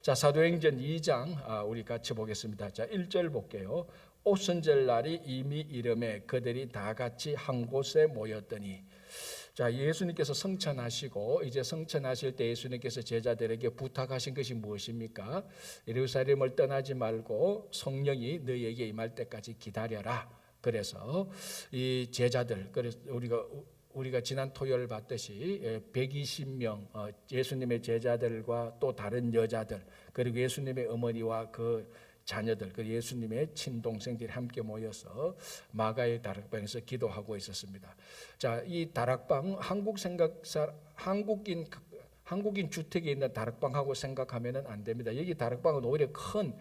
자, 사도행전 2장 우리 같이 보겠습니다. 자, 1절 볼게요. 오순절 날이 이미 이름에 그들이 다 같이 한 곳에 모였더니. 자, 예수님께서 성천하시고 이제 성천하실 때 예수님께서 제자들에게 부탁하신 것이 무엇입니까? 예루살렘을 떠나지 말고 성령이 너희에게 임할 때까지 기다려라. 그래서 이 제자들, 그래서 우리가 지난 토요일 봤듯이 120명 예수님의 제자들과 또 다른 여자들, 그리고 예수님의 어머니와 그 자녀들, 그 예수님의 친동생들이 함께 모여서 마가의 다락방에서 기도하고 있었습니다. 자, 이 다락방 한국인 주택에 있는 다락방하고 생각하면 안 됩니다. 여기 다락방은 오히려 큰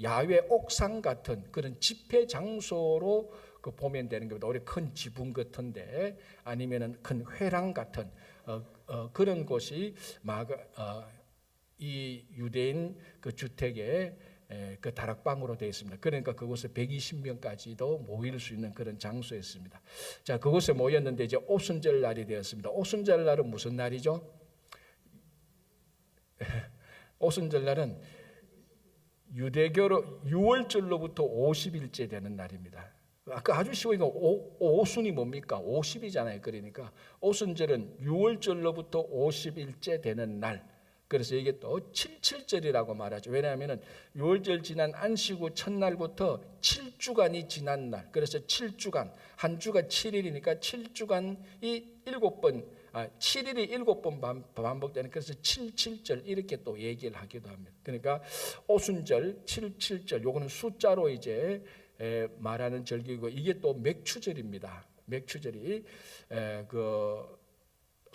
야외 옥상 같은 그런 집회 장소로 보면 되는 겁니다. 오히려 큰 지붕 같은데 아니면은 큰 회랑 같은 그런 곳이 이 유대인 그 주택에 그 다락방으로 되어 있습니다. 그러니까 그곳에 120명까지도 모일 수 있는 그런 장소였습니다. 자, 그곳에 모였는데 이제 오순절 날이 되었습니다. 오순절 날은 무슨 날이죠? 오순절 날은 유대교로 6월절로부터 50일째 되는 날입니다. 아까 아주 쉬우니까 오순이 뭡니까? 50이잖아요. 그러니까 오순절은 6월절로부터 50일째 되는 날. 그래서 이게 또 77절이라고 말하죠. 왜냐하면 6월절 지난 안식 후 첫날부터 7주간이 지난 날. 그래서 7주간, 한 주가 7일이니까 7주간이 7번, 7일이 7번 반복되는, 그래서 77절 이렇게 또 얘기를 하기도 합니다. 그러니까 오순절, 77절, 요거는 숫자로 이제 말하는 절기고, 이게 또 맥추절입니다. 맥추절이 그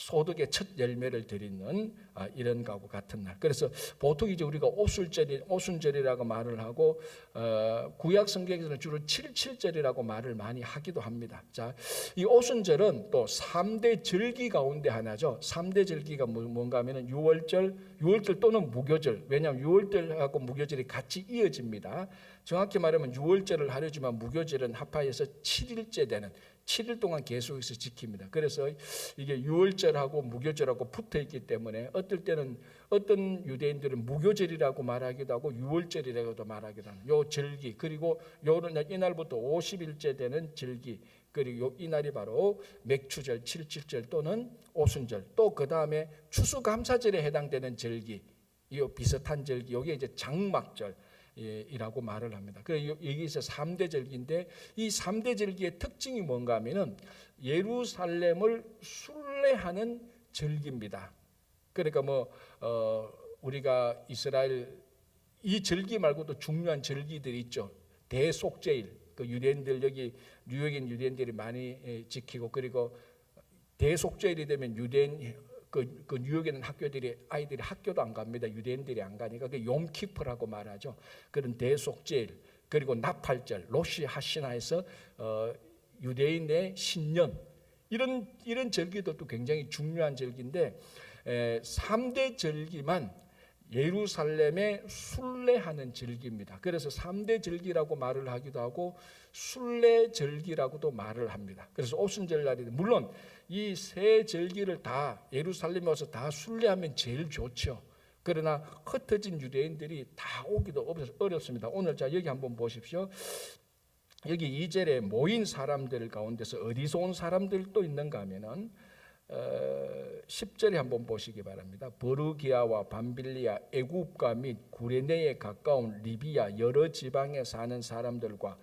소득의 첫 열매를 드리는 이런 거하고 같은 날. 그래서 보통 이제 우리가 오순절이라고 말을 하고 구약 성경에서는 주로 77절이라고 말을 많이 하기도 합니다. 자, 이 오순절은 또 3대 절기 가운데 하나죠. 3대 절기가 뭔가 하면은 6월절 또는 무교절. 왜냐하면 6월절하고 무교절이 같이 이어집니다. 정확히 말하면 6월절을 하려지만 무교절은 합하여서 7일째 되는 7일 동안 계속해서 지킵니다. 그래서 이게 6월절하고 무교절하고 붙어 있기 때문에 어떨 때는 어떤 유대인들은 무교절이라고 말하기도 하고 6월절이라고도 말하기도 합니다. 요 절기, 그리고 이날부터 50일째 되는 절기, 그리고 이날이 바로 맥추절, 77절 또는 오순절, 또 그 다음에 추수감사절에 해당되는 절기, 이 비슷한 절기, 여기에 이제 장막절 이라고 말을 합니다. 그래서 여기서 3대 절기인데, 이 3대 절기의 특징이 뭔가 하면은 예루살렘을 순례하는 절기입니다. 그러니까 우리가 이스라엘 이 절기 말고도 중요한 절기들이 있죠. 대속죄일, 그 유대인들, 여기 뉴욕에 있는 유대인들이 많이 지키고, 그리고 대속죄일이 되면 유대인 그 뉴욕에 있는 아이들이 학교도 안 갑니다. 유대인들이 안 가니까 그 욤키프라고 말하죠. 그런 대속죄일, 그리고 나팔절, 로시 하시나에서 유대인의 신년, 이런 절기들도 굉장히 중요한 절기인데 3대 절기만 예루살렘에 순례하는 절기입니다. 그래서 3대 절기라고 말을 하기도 하고 순례절기라고도 말을 합니다. 그래서 오순절 날이, 물론 이 세 절기를 다 예루살렘에 와서 다 순례하면 제일 좋죠. 그러나 흩어진 유대인들이 다 오기도 어렵습니다. 오늘 자 여기 한번 보십시오. 여기 2절에 모인 사람들 가운데서 어디서 온 사람들도 있는가 하면은 10절에 한번 보시기 바랍니다. 버르기아와 밤빌리아, 애굽과 및 구레네에 가까운 리비아 여러 지방에 사는 사람들과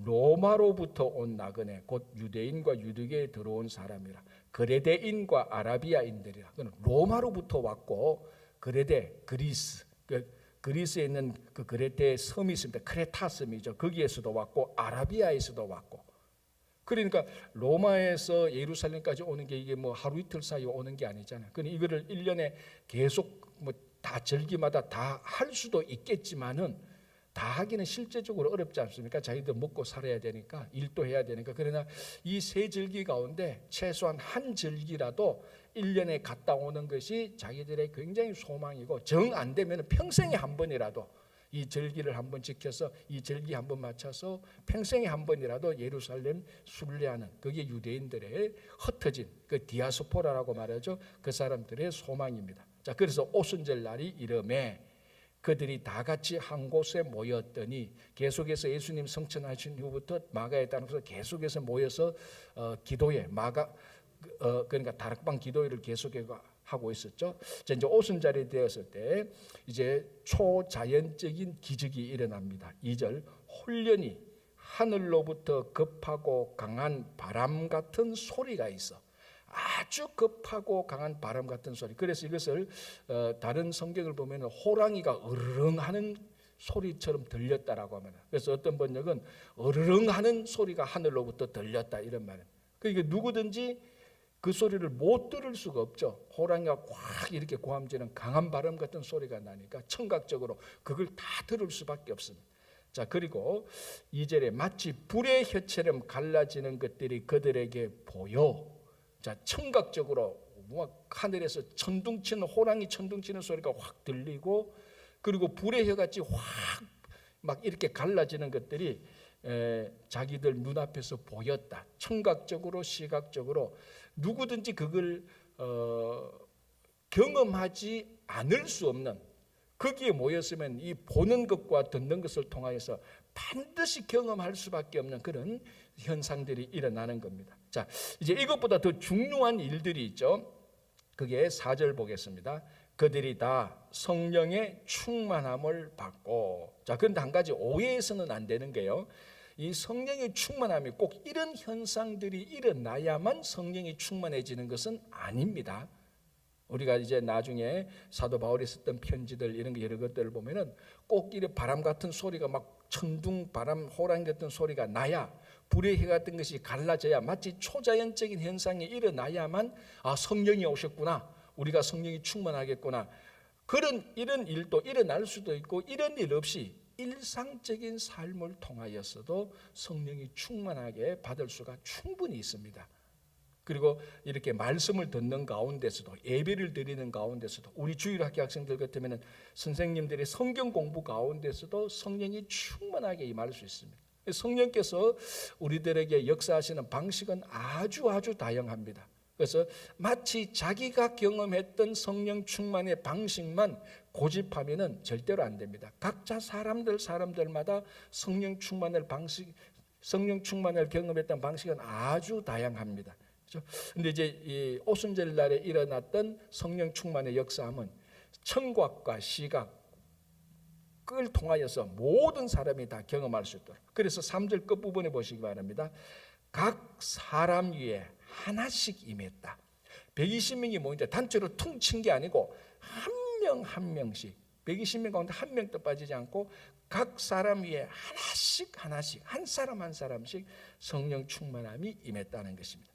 로마로부터 온 나그네, 곧 유대인과 유대교에 들어온 사람이라. 그레데인과 아라비아인들이라. 로마로부터 왔고, 그리스에 있는 그 그레데 섬이 있습니다. 크레타 섬이죠. 거기에서도 왔고 아라비아에서도 왔고. 그러니까 로마에서 예루살렘까지 오는 게 이게 하루 이틀 사이에 오는 게 아니잖아요. 그러니까 이거를 1년에 계속 다 절기마다 다 할 수도 있겠지만은 다 하기는 실제적으로 어렵지 않습니까? 자기들 먹고 살아야 되니까, 일도 해야 되니까. 그러나 이 세 절기 가운데 최소한 한 절기라도 1년에 갔다 오는 것이 자기들의 굉장히 소망이고, 정 안 되면 평생에 한 번이라도 이 절기를 한번 지켜서 이 절기 한번 맞춰서 평생에 한 번이라도 예루살렘 순례하는, 그게 유대인들의 흩어진 그 디아스포라라고 말하죠. 그 사람들의 소망입니다. 자, 그래서 오순절 날이 이름에 그들이 다 같이 한 곳에 모였더니, 계속해서 예수님 성천하신 후부터 마가에 따라서 계속해서 모여서 기도회, 그러니까 다락방 기도회를 계속하고 있었죠. 이제 오순절이 되었을 때 이제 초자연적인 기적이 일어납니다. 2절, 홀련히 하늘로부터 급하고 강한 바람 같은 소리가 있어. 아주 급하고 강한 바람 같은 소리. 그래서 이것을 다른 성경을 보면 호랑이가 으르렁하는 소리처럼 들렸다라고 합니다. 그래서 어떤 번역은 으르렁하는 소리가 하늘로부터 들렸다, 이런 말이에요. 그러니까 누구든지 그 소리를 못 들을 수가 없죠. 호랑이가 확 이렇게 고함지는 강한 바람 같은 소리가 나니까 청각적으로 그걸 다 들을 수밖에 없습니다. 자, 그리고 2절에 마치 불의 혀처럼 갈라지는 것들이 그들에게 보여. 자, 청각적으로 하늘에서 천둥치는, 호랑이 천둥치는 소리가 확 들리고, 그리고 불의 혀같이 확 막 이렇게 갈라지는 것들이 자기들 눈앞에서 보였다. 청각적으로, 시각적으로 누구든지 그걸 경험하지 않을 수 없는, 거기에 모였으면 이 보는 것과 듣는 것을 통하여서 반드시 경험할 수밖에 없는 그런 현상들이 일어나는 겁니다. 자, 이제 이것보다 더 중요한 일들이 있죠. 그게 4절 보겠습니다. 그들이 다 성령의 충만함을 받고. 자, 그런데 한 가지 오해해서는 안 되는 게요, 이 성령의 충만함이 꼭 이런 현상들이 일어나야만 성령이 충만해지는 것은 아닙니다. 우리가 이제 나중에 사도 바울이 썼던 편지들, 이런 거 여러 것들을 보면은 꼭 이런 바람 같은 소리가 막 천둥, 바람, 호랑이 같은 소리가 나야, 불의 혀 같은 것이 갈라져야, 마치 초자연적인 현상이 일어나야만 성령이 오셨구나, 우리가 성령이 충만하겠구나, 이런 일도 일어날 수도 있고, 이런 일 없이 일상적인 삶을 통하여서도 성령이 충만하게 받을 수가 충분히 있습니다. 그리고 이렇게 말씀을 듣는 가운데서도, 예배를 드리는 가운데서도, 우리 주일학교 학생들 같으면 선생님들의 성경 공부 가운데서도 성령이 충만하게 임할 수 있습니다. 성령께서 우리들에게 역사하시는 방식은 아주 다양합니다. 그래서 마치 자기가 경험했던 성령 충만의 방식만 고집하면은 절대로 안 됩니다. 각자 사람들마다 성령 충만을 경험했던 방식은 아주 다양합니다. 그런데 이제 이 오순절 날에 일어났던 성령 충만의 역사함은 청각과 시각을 통하여서 모든 사람이 다 경험할 수 있도록. 그래서 3절 끝부분에 보시기 바랍니다. 각 사람 위에 하나씩 임했다. 120명이 모인데 단체로 퉁친 게 아니고 한 명 한 명씩, 120명 가운데 한 명도 빠지지 않고 각 사람 위에 하나씩 한 사람 한 사람씩 성령 충만함이 임했다는 것입니다.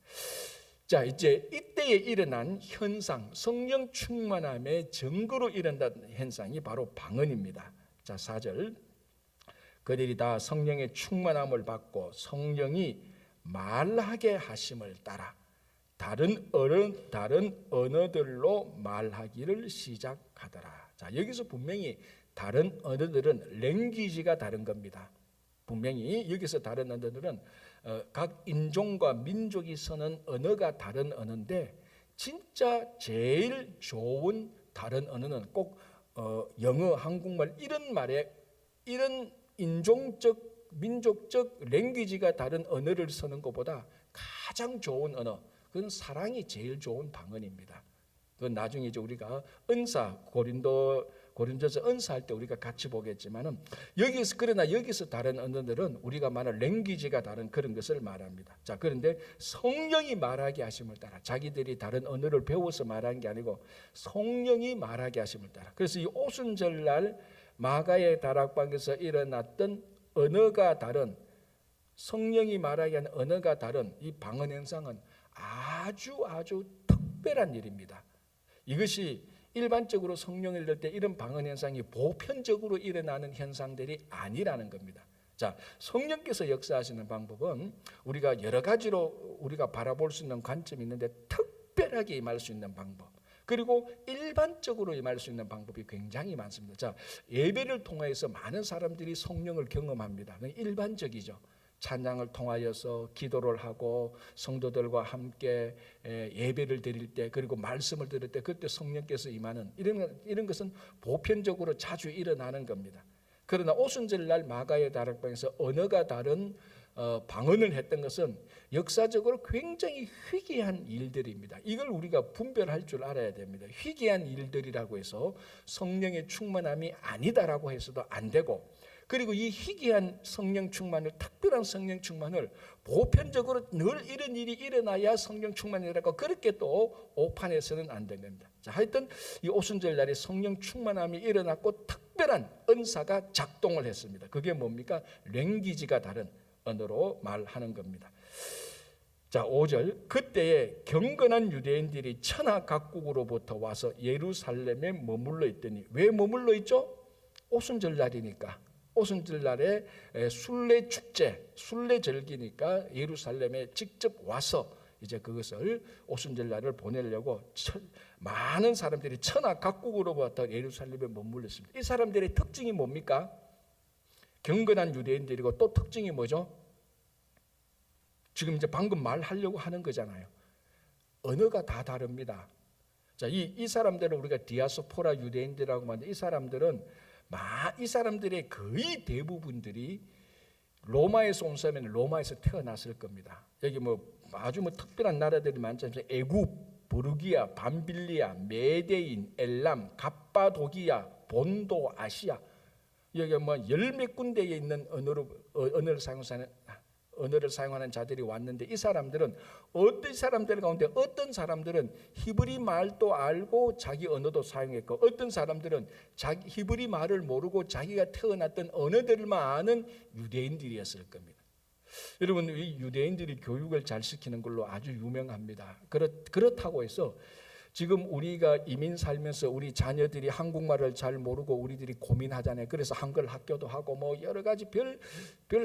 자, 이제 이때에 일어난 현상, 성령 충만함의 증거로 일어난 현상이 바로 방언입니다. 자, 4절, 그들이 다 성령의 충만함을 받고 성령이 말하게 하심을 따라 다른 언어들로 말하기를 시작하더라. 자, 여기서 분명히 다른 언어들은 랭귀지가 다른 겁니다. 분명히 여기서 다른 언어들은 각 인종과 민족이 쓰는 언어가 다른 언어인데, 진짜 제일 좋은 다른 언어는 꼭 영어, 한국말 이런 인종적, 민족적 랭귀지가 다른 언어를 쓰는 것보다 가장 좋은 언어, 그건 사랑이 제일 좋은 방언입니다. 그건 나중에 이제 우리가 은사, 고린도서 은사할 때 우리가 같이 보겠지만은, 그러나 여기서 다른 언어들은 우리가 말하는 랭귀지가 다른 그런 것을 말합니다. 자, 그런데 성령이 말하게 하심을 따라, 자기들이 다른 언어를 배워서 말한 게 아니고 성령이 말하게 하심을 따라. 그래서 이 오순절날 마가의 다락방에서 일어났던 언어가 다른, 성령이 말하게 하는 언어가 다른 이 방언 현상은 아주 특별한 일입니다. 이것이 일반적으로 성령을 일을 때 이런 방언 현상이 보편적으로 일어나는 현상들이 아니라는 겁니다. 자, 성령께서 역사하시는 방법은 우리가 여러 가지로 우리가 바라볼 수 있는 관점이 있는데, 특별하게 임할 수 있는 방법, 그리고 일반적으로 임할 수 있는 방법이 굉장히 많습니다. 자, 예배를 통해서 많은 사람들이 성령을 경험합니다. 일반적이죠. 찬양을 통하여서 기도를 하고 성도들과 함께 예배를 드릴 때, 그리고 말씀을 들을 때 그때 성령께서 임하는 이런 것은 보편적으로 자주 일어나는 겁니다. 그러나 오순절날 마가의 다락방에서 언어가 다른 방언을 했던 것은 역사적으로 굉장히 희귀한 일들입니다. 이걸 우리가 분별할 줄 알아야 됩니다. 희귀한 일들이라고 해서 성령의 충만함이 아니다라고 해서도 안 되고, 그리고 이 희귀한 성령 충만을, 특별한 성령 충만을 보편적으로 늘 이런 일이 일어나야 성령 충만이라고 그렇게 또 오판해서는 안 됩니다. 자, 하여튼 이 오순절 날에 성령 충만함이 일어났고 특별한 은사가 작동을 했습니다. 그게 뭡니까? 랭귀지가 다른 언어로 말하는 겁니다. 자, 5절. 그때에 경건한 유대인들이 천하 각국으로부터 와서 예루살렘에 머물러 있더니, 왜 머물러 있죠? 오순절 날이니까. 오순절 날에 순례 축제, 순례 절기니까 예루살렘에 직접 와서 이제 그것을 오순절 날을 보내려고 많은 사람들이 천하 각국으로부터 예루살렘에 머물렀습니다. 이 사람들의 특징이 뭡니까? 경건한 유대인들이고, 또 특징이 뭐죠? 지금 이제 방금 말하려고 하는 거잖아요. 언어가 다 다릅니다. 자, 이 사람들을 우리가 디아스포라 유대인들이라고 하는데, 이 사람들의 거의 대부분들이 로마에서 온 사람은 로마에서 태어났을 겁니다. 여기 아주 특별한 나라들이 많잖아요. 애굽, 부르기아, 밤빌리아, 메데인, 엘람, 갑바도기아, 본도, 아시아. 여기 열몇 군데에 있는 언어를 사용하는 자들이 왔는데, 이 사람들은 어떤 사람들 가운데 어떤 사람들은 히브리 말도 알고 자기 언어도 사용했고, 어떤 사람들은 자기 히브리 말을 모르고 자기가 태어났던 언어들만 아는 유대인들이었을 겁니다. 여러분, 이 유대인들이 교육을 잘 시키는 걸로 아주 유명합니다. 그렇다고 해서 지금 우리가 이민 살면서 우리 자녀들이 한국말을 잘 모르고 우리들이 고민하잖아요. 그래서 한글 학교도 하고 여러 가지 별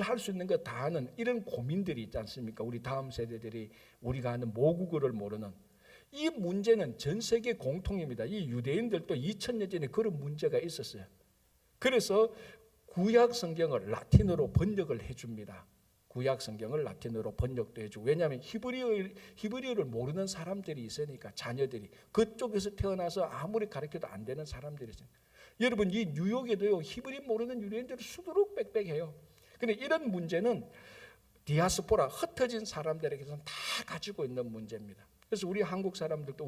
할 수 있는 거 다 하는 이런 고민들이 있지 않습니까? 우리 다음 세대들이 우리가 하는 모국어를 모르는 이 문제는 전 세계 공통입니다. 이 유대인들도 2000년 전에 그런 문제가 있었어요. 그래서 구약 성경을 라틴어로 번역을 해줍니다. 구약 성경을 라틴어로 번역도 해주고, 왜냐하면 히브리어를 모르는 사람들이 있으니까, 자녀들이 그쪽에서 태어나서 아무리 가르쳐도 안 되는 사람들이 있어요. 여러분, 이 뉴욕에도요 히브리 모르는 유대인들이 수두룩 빽빽해요. 근데 이런 문제는 디아스포라, 흩어진 사람들에게서는 다 가지고 있는 문제입니다. 그래서 우리 한국 사람들도,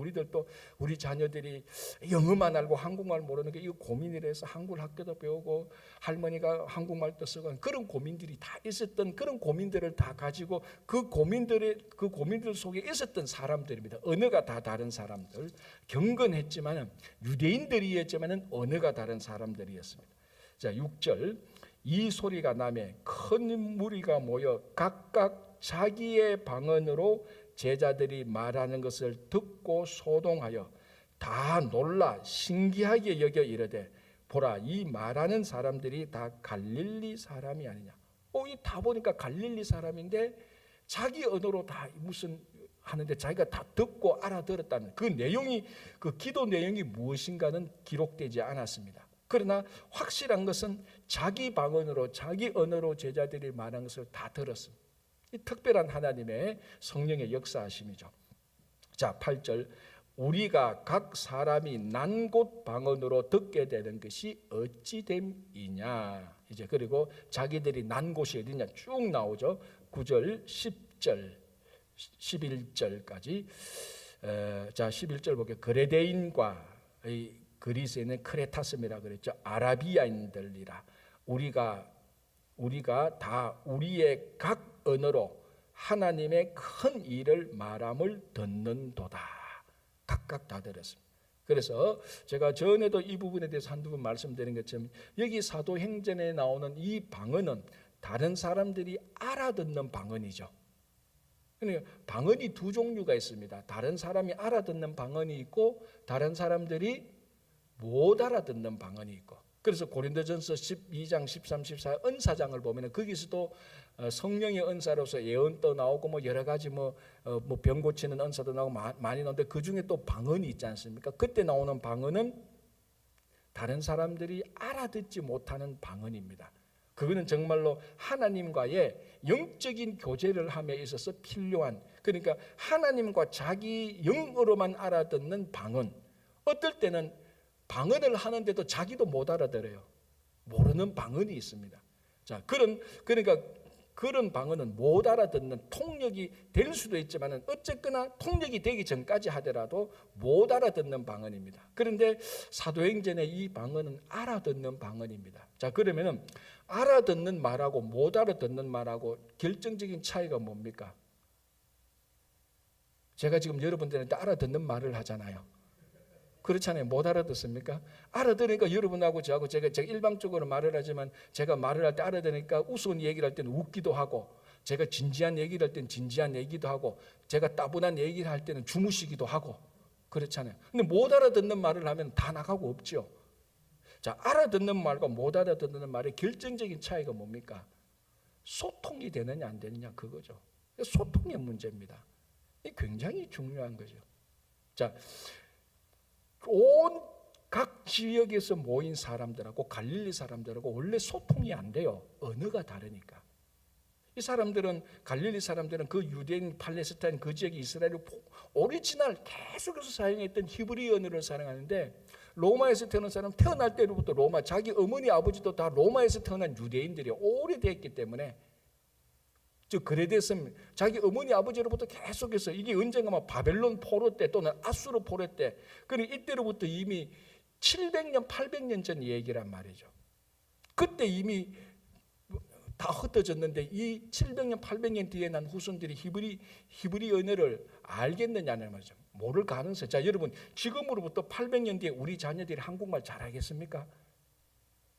우리 자녀들이 영어만 알고 한국말 모르는 게 이거 고민이라서 한글 학교도 배우고 할머니가 한국말도 쓰고 그런 고민들이 다 있었던, 그런 고민들을 다 가지고 그 고민들 속에 있었던 사람들입니다. 언어가 다 다른 사람들, 경건했지만은 유대인들이었지만은 언어가 다른 사람들이었습니다. 자, 6절. 이 소리가 나매 큰 무리가 모여 각각 자기의 방언으로 제자들이 말하는 것을 듣고 소동하여 다 놀라 신기하게 여겨 이르되, 보라, 이 말하는 사람들이 다 갈릴리 사람이 아니냐. 이 다 보니까 갈릴리 사람인데 자기 언어로 다 무슨 하는데 자기가 다 듣고 알아들었다는 그 내용이, 그 기도 내용이 무엇인가는 기록되지 않았습니다. 그러나 확실한 것은 자기 방언으로, 자기 언어로 제자들이 말한 것을 다 들었습니다. 이 특별한 하나님의 성령의 역사하심이죠. 자, 8절. 우리가 각 사람이 난 곳 방언으로 듣게 되는 것이 어찌 됨이냐. 이제 그리고 자기들이 난 곳이 어디냐 쭉 나오죠. 9절, 10절, 11절까지. 자, 11절 볼게요. 그레데인과 그리스에는 크레타스미라 그랬죠. 아라비아인들이라. 우리가 다 우리의 각 언어로 하나님의 큰 일을 말함을 듣는도다. 각각 다 들었습니다. 그래서 제가 전에도 이 부분에 대해서 한두 번 말씀드린 것처럼 여기 사도행전에 나오는 이 방언은 다른 사람들이 알아듣는 방언이죠. 그러니까 방언이 두 종류가 있습니다. 다른 사람이 알아듣는 방언이 있고 다른 사람들이 못 알아듣는 방언이 있고. 그래서 고린도전서 12장 13, 14 은사장을 보면 거기서도 성령의 은사로서 예언도 나오고 여러 가지 병 고치는 은사도 나오고 많이 나오는데 그 중에 또 방언이 있지 않습니까? 그때 나오는 방언은 다른 사람들이 알아듣지 못하는 방언입니다. 그거는 정말로 하나님과의 영적인 교제를 함에 있어서 필요한, 그러니까 하나님과 자기 영어로만 알아듣는 방언. 어떨 때는 방언을 하는데도 자기도 못 알아들어요. 모르는 방언이 있습니다. 자, 그러니까 그런 방언은 못 알아듣는, 통역이 될 수도 있지만 어쨌거나 통역이 되기 전까지 하더라도 못 알아듣는 방언입니다. 그런데 사도행전의 이 방언은 알아듣는 방언입니다. 자, 그러면은 알아듣는 말하고 못 알아듣는 말하고 결정적인 차이가 뭡니까? 제가 지금 여러분들한테 알아듣는 말을 하잖아요. 그렇잖아요. 못 알아듣습니까? 알아들으니까 여러분하고 저하고 제가 일방적으로 말을 하지만 제가 말을 할 때 알아들으니까 우스운 얘기를 할 때는 웃기도 하고, 제가 진지한 얘기를 할 때는 진지한 얘기도 하고, 제가 따분한 얘기를 할 때는 주무시기도 하고 그렇잖아요. 근데 못 알아듣는 말을 하면 다 나가고 없죠. 자, 알아듣는 말과 못 알아듣는 말의 결정적인 차이가 뭡니까? 소통이 되느냐 안 되느냐 그거죠. 소통의 문제입니다. 이게 굉장히 중요한 거죠. 자, 온 각 지역에서 모인 사람들하고 갈릴리 사람들하고 원래 소통이 안 돼요. 언어가 다르니까. 이 사람들은, 갈릴리 사람들은 그 유대인, 팔레스타인 그 지역의 이스라엘 오리지널 계속해서 사용했던 히브리 언어를 사용하는데, 로마에서 태어난 사람, 태어날 때로부터 로마, 자기 어머니 아버지도 다 로마에서 태어난 유대인들이 오래됐기 때문에, 즉 그레데스는 자기 어머니 아버지로부터 계속해서, 이게 언젠가 바벨론 포로 때 또는 아수르 포로 때, 그리고 이때로부터 이미 700년 800년 전 얘기란 말이죠. 그때 이미 다 흩어졌는데 이 700년 800년 뒤에 난 후손들이 히브리 언어를 알겠느냐는 말이죠. 모를 가능성. 자, 여러분, 지금으로부터 800년 뒤에 우리 자녀들이 한국말 잘하겠습니까?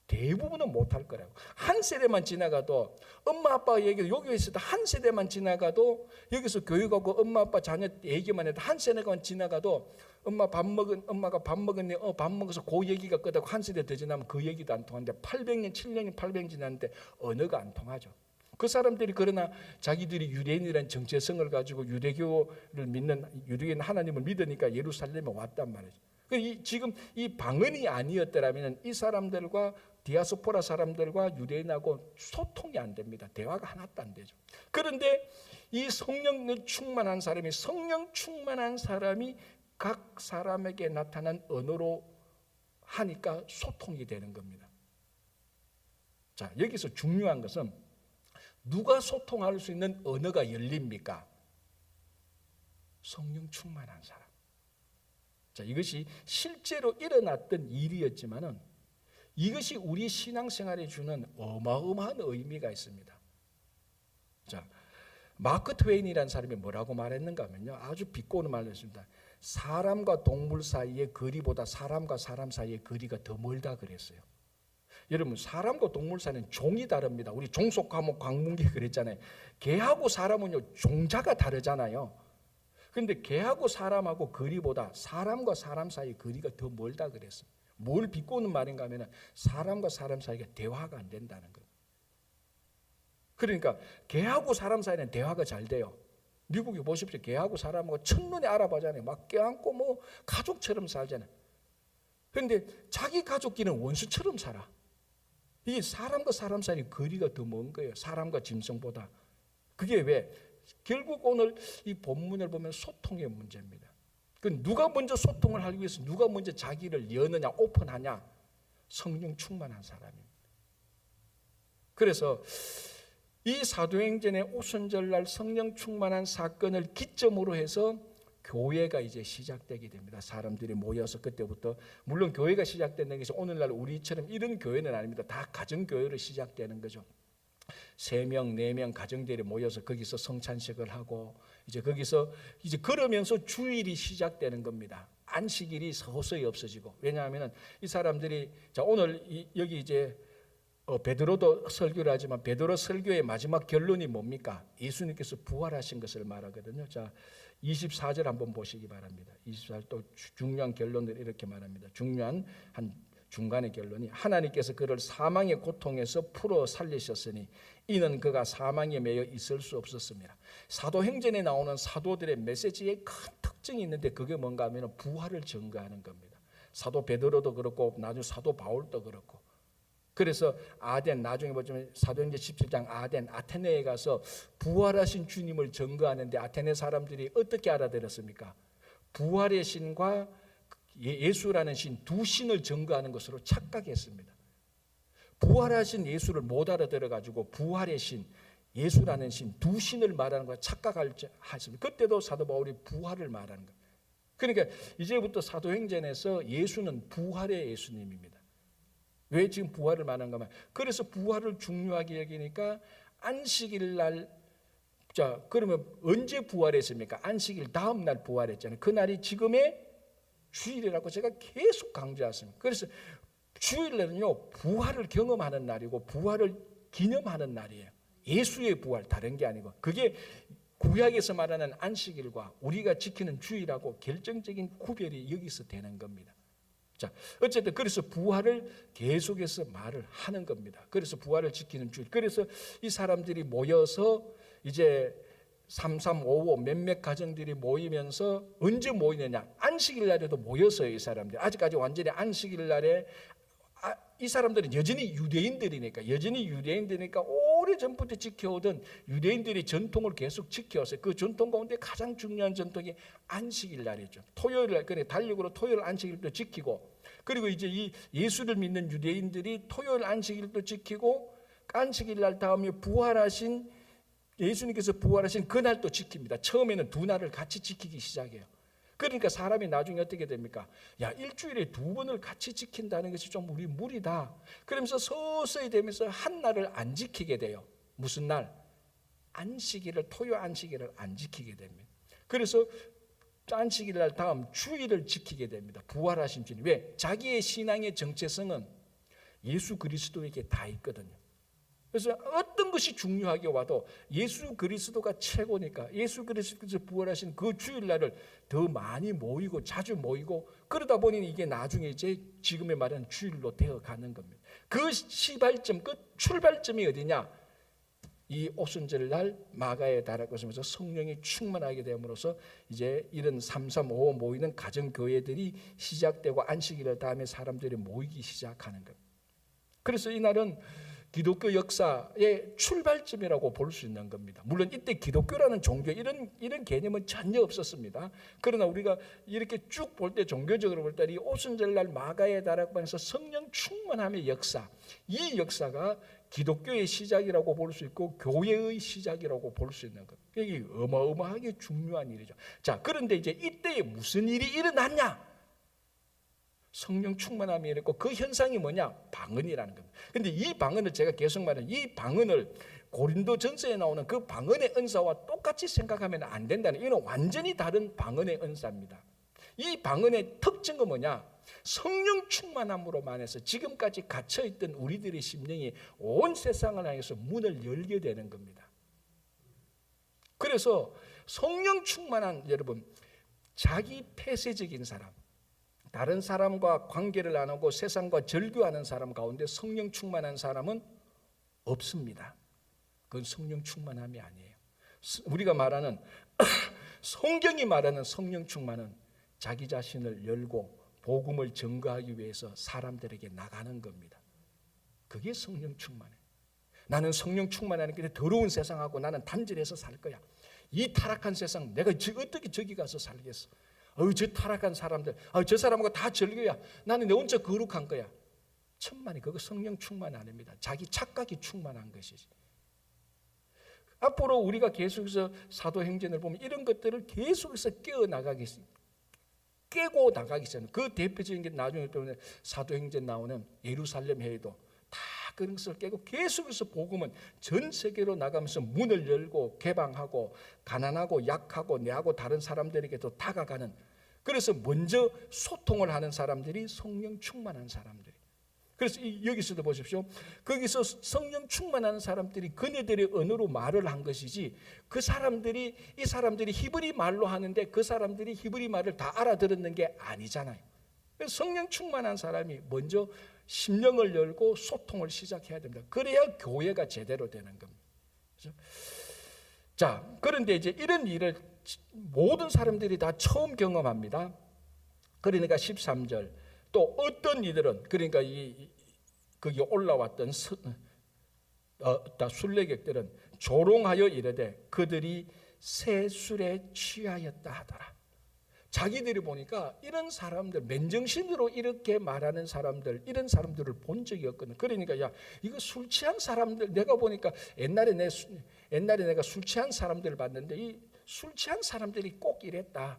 대부분은 못할 거라고. 한 세대만 지나가도, 엄마 아빠 얘기, 여기 있을 때 한 세대만 지나가도, 여기서 교육하고 엄마 아빠 자녀 얘기만 해도 한 세대만 지나가도, 엄마가 밥 먹었니? 밥 먹어서 그 얘기가 끝나고 한 세대 더 지나면 그 얘기도 안 통하는데 800년 700년 800년 지났는데 언어가 안 통하죠. 그 사람들이 그러나 자기들이 유대인이라는 정체성을 가지고 유대교를 믿는, 유대인 하나님을 믿으니까 예루살렘에 왔단 말이죠. 지금 이 방언이 아니었더라면 이 사람들과 디아스포라 사람들과 유대인하고 소통이 안 됩니다. 대화가 하나도 안 되죠. 그런데 이 성령을 충만한 사람이, 성령 충만한 사람이 각 사람에게 나타난 언어로 하니까 소통이 되는 겁니다. 자, 여기서 중요한 것은 누가 소통할 수 있는 언어가 열립니까? 성령 충만한 사람. 자, 이것이 실제로 일어났던 일이었지만은 이것이 우리 신앙생활에 주는 어마어마한 의미가 있습니다. 자, 마크 트웨인이라는 사람이 뭐라고 말했는가 하면요, 아주 비꼬는 말을 했습니다. 사람과 동물 사이의 거리보다 사람과 사람 사이의 거리가 더 멀다 그랬어요. 여러분, 사람과 동물 사이는 종이 다릅니다. 우리 종속과목 광문기 그랬잖아요. 개하고 사람은요, 종자가 다르잖아요. 그런데 개하고 사람하고 거리보다 사람과 사람 사이 거리가 더 멀다 그랬어요. 뭘 비꼬는 말인가 하면 사람과 사람 사이가 대화가 안 된다는 거예요. 그러니까 개하고 사람 사이는 대화가 잘 돼요. 미국에 보십시오. 개하고 사람하고 첫눈에 알아보잖아요. 막 껴안고 뭐 가족처럼 살잖아요. 그런데 자기 가족끼리는 원수처럼 살아. 이 사람과 사람 사이 거리가 더 먼 거예요. 사람과 짐승보다. 그게 왜? 결국 오늘 이 본문을 보면 소통의 문제입니다. 그 누가 먼저 소통을 하기 위해서 누가 먼저 자기를 여느냐, 오픈하냐? 성령 충만한 사람입니다. 그래서 이 사도행전의 오순절날 성령 충만한 사건을 기점으로 해서 교회가 이제 시작되게 됩니다. 사람들이 모여서 그때부터, 물론 교회가 시작되는 것이 오늘날 우리처럼 이런 교회는 아닙니다. 다 가정교회로 시작되는 거죠. 3명, 4명 가정들이 모여서 거기서 성찬식을 하고 이제 거기서 이제 그러면서 주일이 시작되는 겁니다. 안식일이 서서히 없어지고. 왜냐하면 이 사람들이, 자, 오늘 여기 이제 베드로도 설교를 하지만 베드로 설교의 마지막 결론이 뭡니까? 예수님께서 부활하신 것을 말하거든요. 자, 24절 한번 보시기 바랍니다. 24절 또 중요한 결론을 이렇게 말합니다. 중요한 한 중간의 결론이, 하나님께서 그를 사망의 고통에서 풀어 살리셨으니 이는 그가 사망에 매여 있을 수 없었습니다. 사도행전에 나오는 사도들의 메시지에 큰 특징이 있는데 그게 뭔가 하면 부활을 증거하는 겁니다. 사도 베드로도 그렇고 나중에 사도 바울도 그렇고. 그래서 아덴, 나중에 보면 사도행전 17장 아테네에 가서 부활하신 주님을 증거하는데 아테네 사람들이 어떻게 알아들었습니까? 부활의 신과 예수라는 신, 두 신을 증거하는 것으로 착각했습니다. 부활하신 예수를 못 알아들어가지고 부활의 신, 예수라는 신, 두 신을 말하는 걸 착각했습니다. 그때도 사도 바울이 부활을 말하는 거예요. 그러니까 이제부터 사도행전에서 예수는 부활의 예수님입니다. 왜 지금 부활을 말하는가 하면, 그래서 부활을 중요하게 여기니까 안식일 날, 자 그러면 언제 부활했습니까? 안식일 다음 날 부활했잖아요. 그날이 지금의 주일이라고 제가 계속 강조했습니다. 그래서 주일날은요 부활을 경험하는 날이고 부활을 기념하는 날이에요. 예수의 부활, 다른 게 아니고. 그게 구약에서 말하는 안식일과 우리가 지키는 주일하고 결정적인 구별이 여기서 되는 겁니다. 자, 어쨌든 그래서 부활을 계속해서 말을 하는 겁니다. 그래서 부활을 지키는 주일. 그래서 이 사람들이 모여서 이제 3355 몇몇 가정들이 모이면서 언제 모이느냐? 안식일 날에도 모였어요, 이 사람들. 아직까지 완전히 안식일 날에 이 사람들은 여전히 유대인들이니까 오래전부터 지켜오던 유대인들이 전통을 계속 지켜왔어요. 그 전통 가운데 가장 중요한 전통이 안식일 날이죠. 토요일 날, 그래 달력으로 토요일 안식일도 지키고, 그리고 이제 이 예수를 믿는 유대인들이 토요일 안식일도 지키고, 안식일 날 다음에 부활하신 예수님께서 부활하신 그날도 지킵니다. 처음에는 두 날을 같이 지키기 시작해요. 그러니까 사람이 나중에 어떻게 됩니까? 야, 일주일에 두 번을 같이 지킨다는 것이 좀 우리 무리다. 그러면서 서서히 되면서 한 날을 안 지키게 돼요. 무슨 날? 안식일을, 토요 안식일을 안 지키게 됩니다. 그래서 안식일 날 다음 주일을 지키게 됩니다. 부활하신 주님. 왜? 자기의 신앙의 정체성은 예수 그리스도에게 다 있거든요. 그래서 어떤 것이 중요하게 와도 예수 그리스도가 최고니까 예수 그리스도께서 부활하신 그 주일날을 더 많이 모이고 자주 모이고, 그러다 보니 이게 나중에 이제 지금의 말하는 주일로 되어가는 겁니다. 그 시발점, 그 출발점이 어디냐? 이 오순절날 마가에 달아가면서 성령이 충만하게 됨으로써 이제 이런 3355 모이는 가정교회들이 시작되고 안식일 다음에 사람들이 모이기 시작하는 겁니다. 그래서 이날은 기독교 역사의 출발점이라고 볼 수 있는 겁니다. 물론 이때 기독교라는 종교 이런 개념은 전혀 없었습니다. 그러나 우리가 이렇게 쭉 볼 때, 종교적으로 볼 때 이 오순절날 마가의 다락방에서 성령 충만함의 역사, 이 역사가 기독교의 시작이라고 볼 수 있고 교회의 시작이라고 볼 수 있는 겁니다. 이게 어마어마하게 중요한 일이죠. 자, 그런데 이제 이때에 무슨 일이 일어났냐? 성령 충만함이 이랬고, 그 현상이 뭐냐? 방언이라는 겁니다. 근데 이 방언을 제가 계속 말하는, 이 방언을 고린도 전서에 나오는 그 방언의 은사와 똑같이 생각하면 안 된다는, 이건 완전히 다른 방언의 은사입니다. 이 방언의 특징은 뭐냐? 성령 충만함으로만 해서 지금까지 갇혀있던 우리들의 심령이 온 세상을 향해서 문을 열게 되는 겁니다. 그래서 성령 충만한, 여러분, 자기 폐쇄적인 사람, 다른 사람과 관계를 안 하고 세상과 절교하는 사람 가운데 성령 충만한 사람은 없습니다. 그건 성령 충만함이 아니에요. 우리가 말하는 성경이 말하는 성령 충만은 자기 자신을 열고 복음을 증거하기 위해서 사람들에게 나가는 겁니다. 그게 성령 충만해. 나는 성령 충만하는 게 더러운 세상하고 나는 단절해서 살 거야. 이 타락한 세상 내가 어떻게 저기 가서 살겠어? 저 타락한 사람들, 저 사람하고 다 절교야. 나는 내 혼자 거룩한 거야. 천만에 그거 성령 충만 아닙니다. 자기 착각이 충만한 것이지. 앞으로 우리가 계속해서 사도행전을 보면 이런 것들을 계속해서 깨고 나가기 전에, 그 대표적인 게 나중에 또 사도행전 나오는 예루살렘 회의도 다 그런 것을 깨고 계속해서 복음은 전 세계로 나가면서 문을 열고 개방하고 가난하고 약하고 내하고 다른 사람들에게도 다가가는, 그래서 먼저 소통을 하는 사람들이 성령 충만한 사람들이. 그래서 여기서도 보십시오. 거기서 성령 충만한 사람들이 그네들의 언어로 말을 한 것이지, 이 사람들이 히브리 말로 하는데 그 사람들이 히브리 말을 다 알아들었는 게 아니잖아요. 성령 충만한 사람이 먼저 심령을 열고 소통을 시작해야 됩니다. 그래야 교회가 제대로 되는 겁니다. 그렇죠? 자, 그런데 이제 이런 일을 모든 사람들이 다 처음 경험합니다. 그러니까 13절, 또 어떤 이들은, 그러니까 거기 올라왔던 순례객들은 조롱하여 이르되 그들이 새 술에 취하였다 하더라. 자기들이 보니까 이런 사람들, 맨정신으로 이렇게 말하는 사람들, 이런 사람들을 본 적이 없거든. 그러니까 야, 이거 술 취한 사람들, 내가 보니까 옛날에 내가 술 취한 사람들을 봤는데 이 술 취한 사람들이 꼭 이랬다.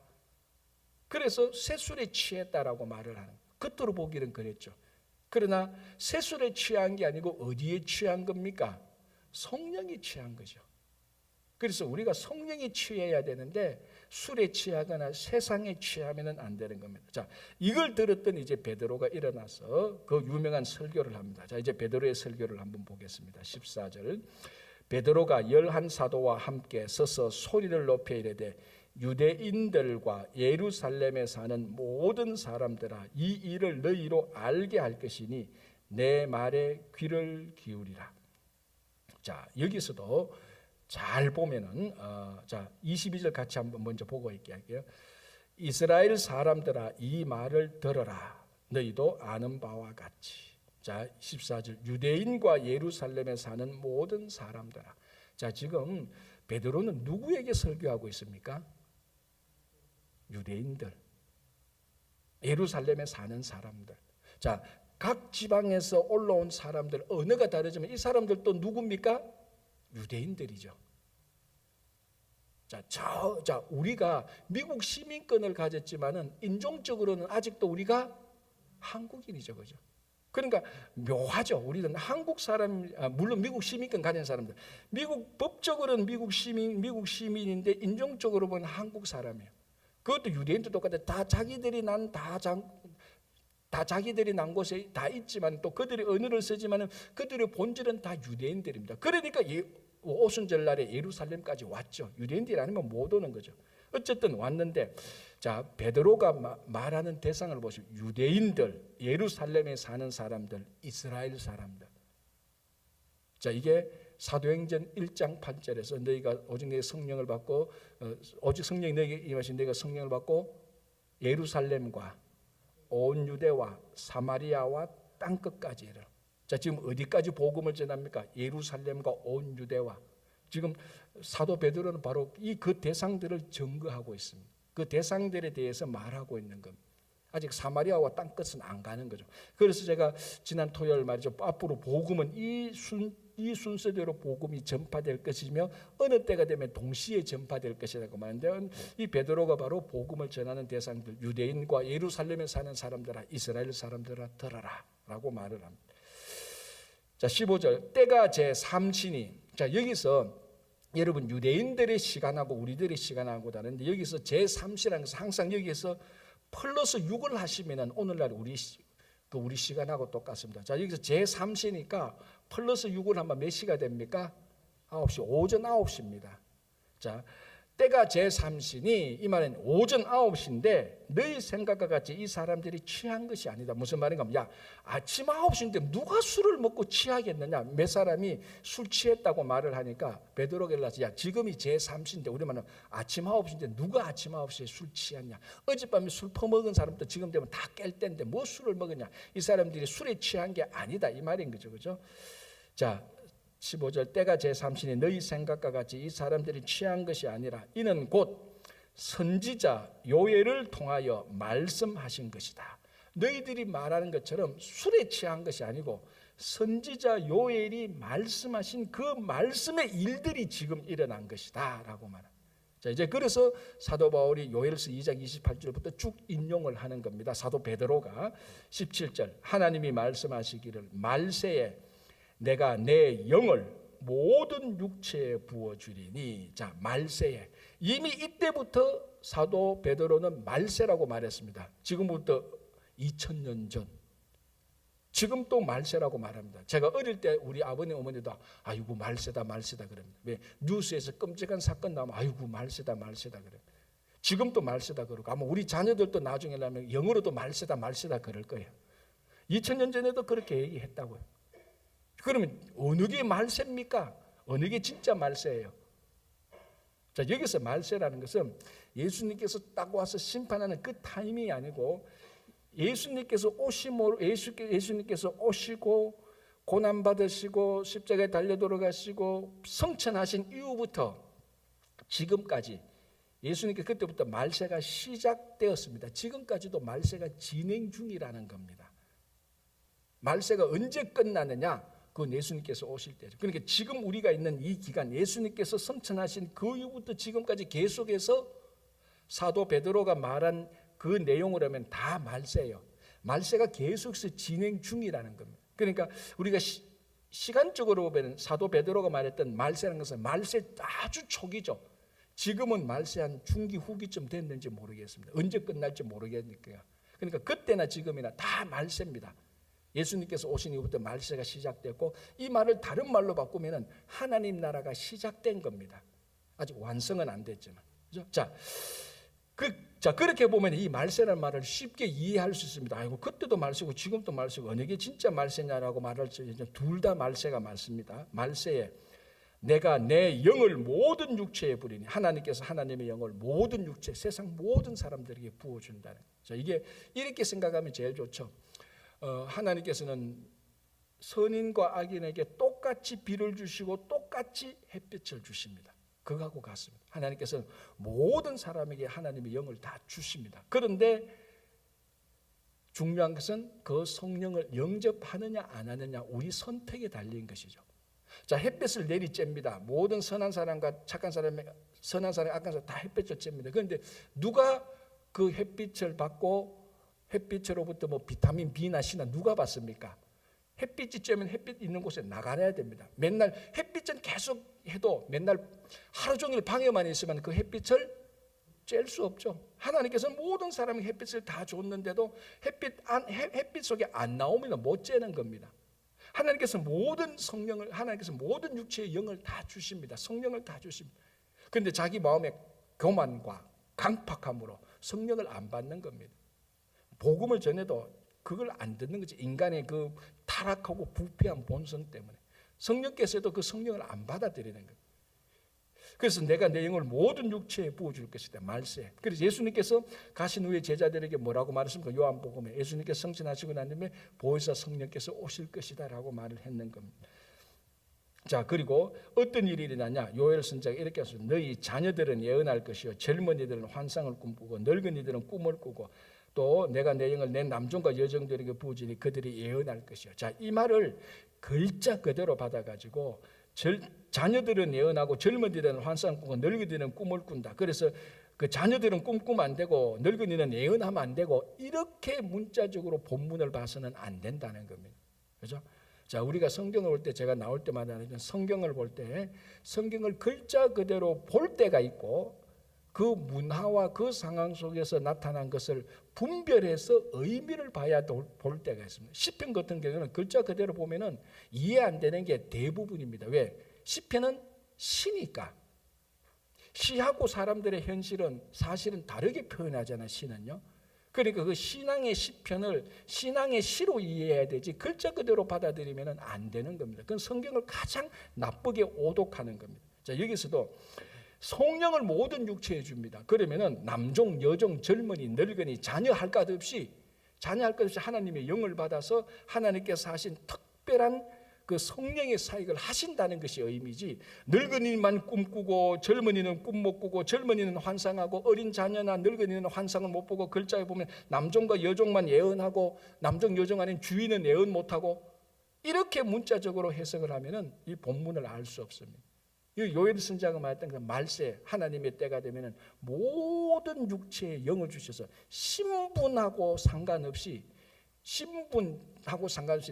그래서 새 술에 취했다라고 말을 하는 거예요. 겉으로 보기는 그랬죠. 그러나 새 술에 취한 게 아니고 어디에 취한 겁니까? 성령이 취한 거죠. 그래서 우리가 성령에 취해야 되는데 술에 취하거나 세상에 취하면 안 되는 겁니다. 자, 이걸 들었던 이제 베드로가 일어나서 그 유명한 설교를 합니다. 자, 이제 베드로의 설교를 한번 보겠습니다. 14절. 베드로가 11사도와 함께 서서 소리를 높여 이르되 유대인들과 예루살렘에 사는 모든 사람들아 이 일을 너희로 알게 할 것이니 내 말에 귀를 기울이라. 자, 여기서도 잘 보면은 자 22절 같이 한번 먼저 보고 있게 할게요. 이스라엘 사람들아 이 말을 들어라. 너희도 아는 바와 같이. 자 14절 유대인과 예루살렘에 사는 모든 사람들아. 자 지금 베드로는 누구에게 설교하고 있습니까? 유대인들, 예루살렘에 사는 사람들. 자 각 지방에서 올라온 사람들 언어가 다르지만 이 사람들도 누굽니까? 유대인들이죠. 자, 우리가 미국 시민권을 가졌지만은 인종적으로는 아직도 우리가 한국인이죠, 그죠? 그러니까 묘하죠. 우리는 한국 사람, 물론 미국 시민권 가진 사람들, 미국 법적으로는 미국 시민인데 인종적으로 보면 한국 사람이에요. 그것도 유대인도 똑같아. 다 자기들이 난 곳에 다 있지만 또 그들이 언어를 쓰지만은 그들의 본질은 다 유대인들입니다. 그러니까 오순절날에 예루살렘까지 왔죠. 유대인들이 아니면 못 오는 거죠. 어쨌든 왔는데 자 베드로가 말하는 대상을 보시오. 유대인들, 예루살렘에 사는 사람들, 이스라엘 사람들. 자 이게 사도행전 1장 8절에서 너희가 오직 내 성령을 받고 오직 성령이 너희에게 임하신 너희가 성령을 받고 예루살렘과 온 유대와 사마리아와 땅끝까지 이르라. 자 지금 어디까지 복음을 전합니까? 예루살렘과 온 유대와. 지금 사도 베드로는 바로 그 대상들을 증거하고 있습니다. 그 대상들에 대해서 말하고 있는 겁니다. 아직 사마리아와 땅끝은 안 가는 거죠. 그래서 제가 지난 토요일 말이죠. 앞으로 복음은 이 순서대로 복음이 전파될 것이며 어느 때가 되면 동시에 전파될 것이라고 말하는데 이 베드로가 바로 복음을 전하는 대상들 유대인과 예루살렘에 사는 사람들아 이스라엘 사람들아 들어라 라고 말을 합니다. 자 15절 때가 제3신이 자 여기서 여러분 유대인들의 시간하고 우리들의 시간하고 다른데 여기서 제3시라는 것은 항상 여기서 플러스 6을 하시면 오늘날 우리 시간하고 똑같습니다. 자 여기서 제3시니까 플러스 6을 하면 몇 시가 됩니까? 9시 오전 9시입니다. 자 때가 제3시니 이 말은 오전 9시인데 너희 생각과 같이 이 사람들이 취한 것이 아니다. 무슨 말인가 하면 야 아침 9시인데 누가 술을 먹고 취하겠느냐. 몇 사람이 술 취했다고 말을 하니까 베드로가 일어나서 야 지금이 제3시인데 우리 말은 아침 9시인데 누가 아침 9시에 술 취했냐. 어젯밤에 술 퍼먹은 사람도 지금 되면 다 깰 때인데 뭐 술을 먹었냐. 이 사람들이 술에 취한 게 아니다. 이 말인 거죠. 그죠? 자 15절 때가 제3신이 너희 생각과 같이 이 사람들이 취한 것이 아니라 이는 곧 선지자 요엘을 통하여 말씀하신 것이다. 너희들이 말하는 것처럼 술에 취한 것이 아니고 선지자 요엘이 말씀하신 그 말씀의 일들이 지금 일어난 것이다 라고 말합니다. 자 이제 그래서 사도 바울이 요엘서 2장 28절부터 쭉 인용을 하는 겁니다. 사도 베드로가 17절 하나님이 말씀하시기를 말세에 내가 내 영을 모든 육체에 부어주리니 자 말세에 이미 이때부터 사도 베드로는 말세라고 말했습니다. 지금부터 2000년 전 지금 또 말세라고 말합니다. 제가 어릴 때 우리 아버님 어머니도 아이고 말세다 그럽니다. 왜 뉴스에서 끔찍한 사건 나오면 아이고 말세다 그래요. 지금도 말세다 그러고 아마 우리 자녀들도 나중에 나면 영어로도 말세다 그럴 거예요. 2000년 전에도 그렇게 얘기했다고요. 그러면 어느 게 말세입니까? 어느 게 진짜 말세예요? 자 여기서 말세라는 것은 예수님께서 딱 와서 심판하는 그 타이밍이 아니고 예수님께서 오시고 고난 받으시고 십자가에 달려 돌아가시고 성천하신 이후부터 지금까지 예수님께 그때부터 말세가 시작되었습니다. 지금까지도 말세가 진행 중이라는 겁니다. 말세가 언제 끝나느냐? 그건 예수님께서 오실 때죠. 그러니까 지금 우리가 있는 이 기간, 예수님께서 성천하신 그 이후부터 지금까지 계속해서 사도 베드로가 말한 그 내용을 하면 다 말세예요. 말세가 계속해서 진행 중이라는 겁니다. 그러니까 우리가 시간적으로 보면 사도 베드로가 말했던 말세라는 것은 말세 아주 초기죠. 지금은 말세 한 중기 후기쯤 됐는지 모르겠습니다. 언제 끝날지 모르겠으니까요. 그러니까 그때나 지금이나 다 말세입니다. 예수님께서 오신 이후부터 말세가 시작됐고, 이 말을 다른 말로 바꾸면 하나님 나라가 시작된 겁니다. 아직 완성은 안 됐지만. 그렇죠? 자, 그렇게 보면 이 말세라는 말을 쉽게 이해할 수 있습니다. 아이고, 그때도 말세고 지금도 말세고 어느 게 진짜 말세냐라고 말할 수 있는, 둘 다 말세가 맞습니다. 말세에 내가 내 영을 모든 육체에 부리니, 하나님께서 하나님의 영을 모든 육체, 세상 모든 사람들에게 부어준다는. 자, 이게 이렇게 생각하면 제일 좋죠. 하나님께서는 선인과 악인에게 똑같이 비를 주시고 똑같이 햇빛을 주십니다. 그거하고 같습니다. 하나님께서는 모든 사람에게 하나님의 영을 다 주십니다. 그런데 중요한 것은 그 성령을 영접하느냐 안 하느냐, 우리 선택에 달린 것이죠. 자, 햇빛을 내리쬐입니다. 모든 선한 사람과 착한 사람, 선한 사람, 악한 사람 다 햇빛을 쬐입니다. 그런데 누가 그 햇빛을 받고 햇빛으로부터 뭐 비타민 B나 C나 누가 받습니까? 햇빛이 쬐면 햇빛 있는 곳에 나가야 됩니다. 맨날 햇빛은 계속 해도 맨날 하루 종일 방에만 있으면 그 햇빛을 쬐일 수 없죠. 하나님께서는 모든 사람이 햇빛을 다 줬는데도 햇빛 속에 안 나오면 못 쬐는 겁니다. 하나님께서 모든 성령을, 하나님께서 모든 육체의 영을 다 주십니다. 성령을 다 주십니다. 그런데 자기 마음의 교만과 강팍함으로 성령을 안 받는 겁니다. 복음을 전해도 그걸 안 듣는 거지. 인간의 그 타락하고 부패한 본성 때문에 성령께서도 그 성령을 안 받아들이는 거예요. 그래서 내가 내 영을 모든 육체에 부어줄 것이다. 말세. 그래서 예수님께서 가신 후에 제자들에게 뭐라고 말했습니까? 요한복음에 예수님께서 성천하시고 난 다음에 보혜사 성령께서 오실 것이다 라고 말을 했는 겁니다. 자, 그리고 어떤 일이 일어나냐? 요엘 선지자가 이렇게 했습니다. 너희 자녀들은 예언할 것이요, 젊은이들은 환상을 꿈꾸고 늙은이들은 꿈을 꾸고, 또 내가 내 영을 내 남종과 여종들에게 부으지니 그들이 예언할 것이요. 자, 이 말을 글자 그대로 받아가지고 자녀들은 예언하고 젊은이들은 환상을 꾸고 늙은이들은 꿈을 꾼다. 그래서 그 자녀들은 꿈꾸면 안 되고 늙은이는 예언하면 안 되고, 이렇게 문자적으로 본문을 봐서는 안 된다는 겁니다. 그렇죠? 자, 우리가 성경을 볼 때, 제가 나올 때마다 성경을 볼 때 성경을 글자 그대로 볼 때가 있고, 그 문화와 그 상황 속에서 나타난 것을 분별해서 의미를 봐야 볼 때가 있습니다. 시편 같은 경우는 글자 그대로 보면은 이해 안 되는 게 대부분입니다. 왜? 시편은 시니까. 시하고 사람들의 현실은 사실은 다르게 표현하잖아요. 시는요. 그러니까 그 신앙의 시편을 신앙의 시로 이해해야 되지 글자 그대로 받아들이면 안 되는 겁니다. 그건 성경을 가장 나쁘게 오독하는 겁니다. 자, 여기서도 성령을 모든 육체에 줍니다. 그러면은 남종, 여종, 젊은이, 늙은이 자녀할 것 없이 하나님의 영을 받아서 하나님께서 하신 특별한 그 성령의 사역을 하신다는 것이 의미지, 늙은이만 꿈꾸고 젊은이는 꿈 못 꾸고 젊은이는 환상하고 어린 자녀나 늙은이는 환상을 못 보고, 글자에 보면 남종과 여종만 예언하고 남종, 여종 아닌 주인은 예언 못하고, 이렇게 문자적으로 해석을 하면은 이 본문을 알 수 없습니다. 요엘 선지자가 말했던 그 말세, 하나님의 때가 되면은 모든 육체에 영을 주셔서 신분하고 상관없이,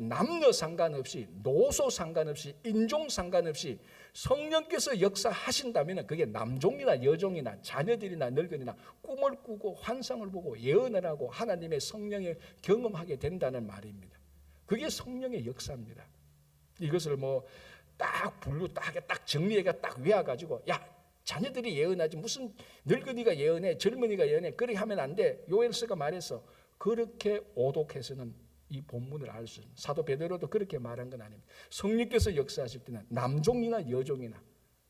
남녀 상관없이, 노소 상관없이, 인종 상관없이 성령께서 역사하신다면 그게 남종이나 여종이나 자녀들이나 늙은이나 꿈을 꾸고 환상을 보고 예언을 하고 하나님의 성령을 경험하게 된다는 말입니다. 그게 성령의 역사입니다. 이것을 딱 정리해가 딱 외워가지고, 야, 자녀들이 예언하지 무슨 늙은이가 예언해, 젊은이가 예언해, 그렇게 하면 안 돼. 요엘서가 말해서 그렇게 오독해서는 이 본문을 알 수 있습니다. 사도 베드로도 그렇게 말한 건 아닙니다. 성령께서 역사하실 때는 남종이나 여종이나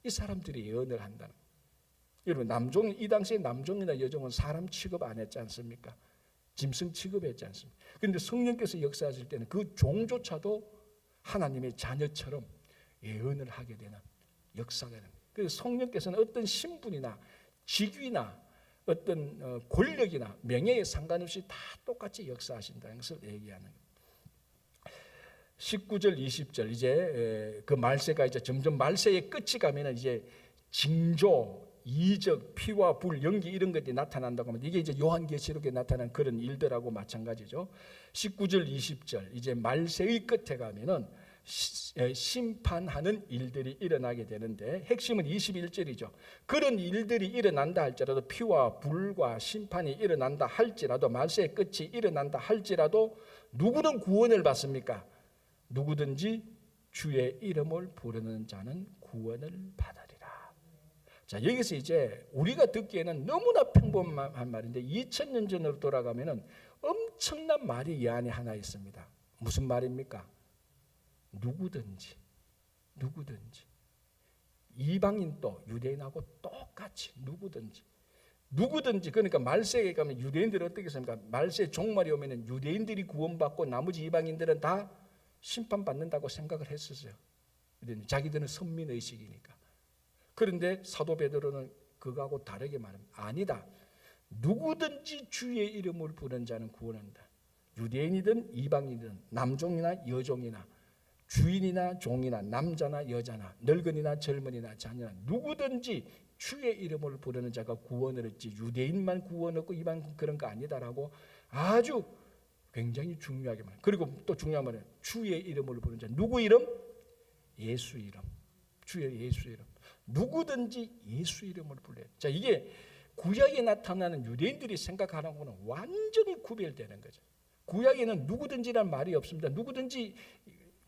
이 사람들이 예언을 한다는 거예요. 여러분, 이 당시에 남종이나 여종은 사람 취급 안 했지 않습니까? 짐승 취급했지 않습니까? 그런데 성령께서 역사하실 때는 그 종조차도 하나님의 자녀처럼 예언을 하게 되는 역사가 됩니다. 그래서 성령께서는 어떤 신분이나 직위나 어떤 권력이나 명예에 상관없이 다 똑같이 역사하신다는 것을 얘기하는 거예요. 19절 20절 이제 그 말세가 이제 점점 말세의 끝이 가면은 이제 징조, 이적, 피와 불, 연기 이런 것들이 나타난다고 하면 이게 이제 요한계시록에 나타난 그런 일들하고 마찬가지죠. 19절 20절 이제 말세의 끝에 가면은 심판하는 일들이 일어나게 되는데 핵심은 21절이죠. 그런 일들이 일어난다 할지라도 피와 불과 심판이 일어난다 할지라도 말세의 끝이 일어난다 할지라도 누구는 구원을 받습니까? 누구든지 주의 이름을 부르는 자는 구원을 받으리라. 자, 여기서 이제 우리가 듣기에는 너무나 평범한 말인데 2000년 전으로 돌아가면은 엄청난 말이 이 안에 하나 있습니다. 무슨 말입니까? 누구든지 이방인도 유대인하고 똑같이 누구든지 그러니까 말세에 가면 유대인들은 어떻게 습니까? 말세 종말이 오면은 유대인들이 구원받고 나머지 이방인들은 다 심판받는다고 생각을 했었어요. 자기들은 선민의식이니까. 그런데 사도 베드로는 그거하고 다르게 말합니다. 아니다. 누구든지 주의 이름을 부르는 자는 구원한다. 유대인이든 이방인이든 남종이나 여종이나 주인이나 종이나 남자나 여자나 늙은이나 젊은이나 자녀나 누구든지 주의 이름을 부르는 자가 구원을 얻지 유대인만 구원 얻고 이방인 그런 거 아니다라고 아주 굉장히 중요하게 말해요. 그리고 또 중요한 말은 주의 이름을 부르는 자. 누구 이름? 예수 이름. 주의 예수 이름. 누구든지 예수 이름을 불러요. 자, 이게 구약에 나타나는 유대인들이 생각하는 거는 완전히 구별되는 거죠. 구약에는 누구든지란 말이 없습니다.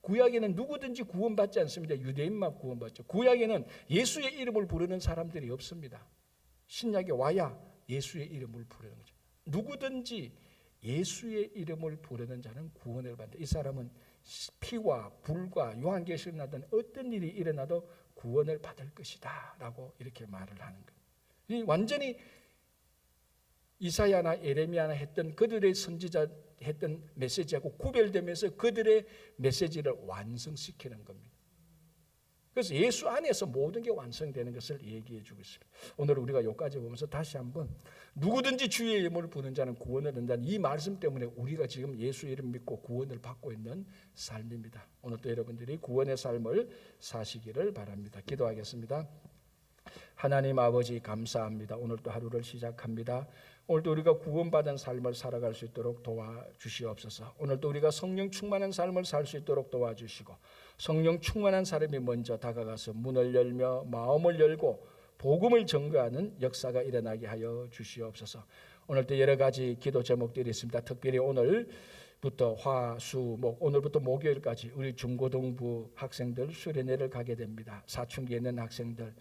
구약에는 누구든지 구원받지 않습니다. 유대인만 구원받죠. 구약에는 예수의 이름을 부르는 사람들이 없습니다. 신약에 와야 예수의 이름을 부르는 거죠. 누구든지 예수의 이름을 부르는 자는 구원을 받는다. 이 사람은 피와 불과 요한계시록에 나타난 어떤 일이 일어나도 구원을 받을 것이다 라고 이렇게 말을 하는 거예요. 완전히 이사야나 예레미야나 했던 그들의 선지자 했던 메시지하고 구별되면서 그들의 메시지를 완성시키는 겁니다. 그래서 예수 안에서 모든 게 완성되는 것을 얘기해 주고 있습니다. 오늘 우리가 여기까지 보면서 다시 한번 누구든지 주의 이름을 부르는 자는 구원을 얻는다는 이 말씀 때문에 우리가 지금 예수 이름 믿고 구원을 받고 있는 삶입니다. 오늘도 여러분들이 구원의 삶을 사시기를 바랍니다. 기도하겠습니다. 하나님 아버지 감사합니다. 오늘도 하루를 시작합니다. 오늘도 우리가 구원받은 삶을 살아갈 수 있도록 도와주시옵소서. 오늘도 우리가 성령 충만한 삶을 살 수 있도록 도와주시고 성령 충만한 사람이 먼저 다가가서 문을 열며 마음을 열고 복음을 전가하는 역사가 일어나게 하여 주시옵소서. 오늘도 여러 가지 기도 제목들이 있습니다. 특별히 오늘부터 화수목 오늘부터 목요일까지 우리 중고등부 학생들 수련회를 가게 됩니다. 사춘기에 있는 학생들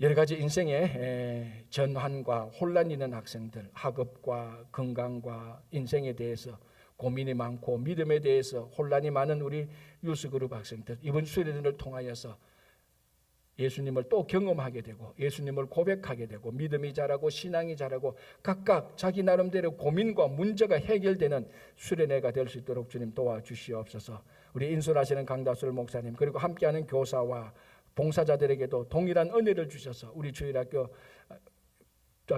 여러 가지 인생의 전환과 혼란이 있는 학생들 학업과 건강과 인생에 대해서 고민이 많고 믿음에 대해서 혼란이 많은 우리 유스그룹 학생들 이번 수련회를 통하여서 예수님을 또 경험하게 되고 예수님을 고백하게 되고 믿음이 자라고 신앙이 자라고 각각 자기 나름대로 고민과 문제가 해결되는 수련회가 될 수 있도록 주님 도와주시옵소서. 우리 인솔하시는 강다솔 목사님 그리고 함께하는 교사와 봉사자들에게도 동일한 은혜를 주셔서 우리 주일학교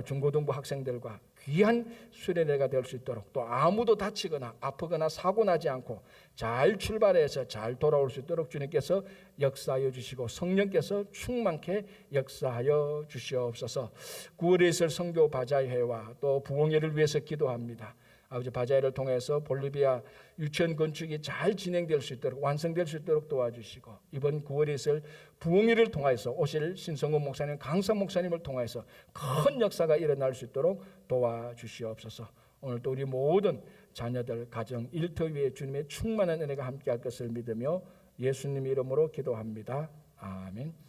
중고등부 학생들과 귀한 수련회가 될 수 있도록 또 아무도 다치거나 아프거나 사고 나지 않고 잘 출발해서 잘 돌아올 수 있도록 주님께서 역사하여 주시고 성령께서 충만케 역사하여 주시옵소서. 9월에 있을 선교 바자회와 또 부흥회를 위해서 기도합니다. 아버지 바자회를 통해서 볼리비아 유치원 건축이 잘 진행될 수 있도록 완성될 수 있도록 도와주시고 이번 9월에 있을 부흥회를 통해서 오실 신성훈 목사님 강사 목사님을 통해서 큰 역사가 일어날 수 있도록 도와주시옵소서. 오늘도 우리 모든 자녀들 가정 일터 위에 주님의 충만한 은혜가 함께할 것을 믿으며 예수님 이름으로 기도합니다. 아멘.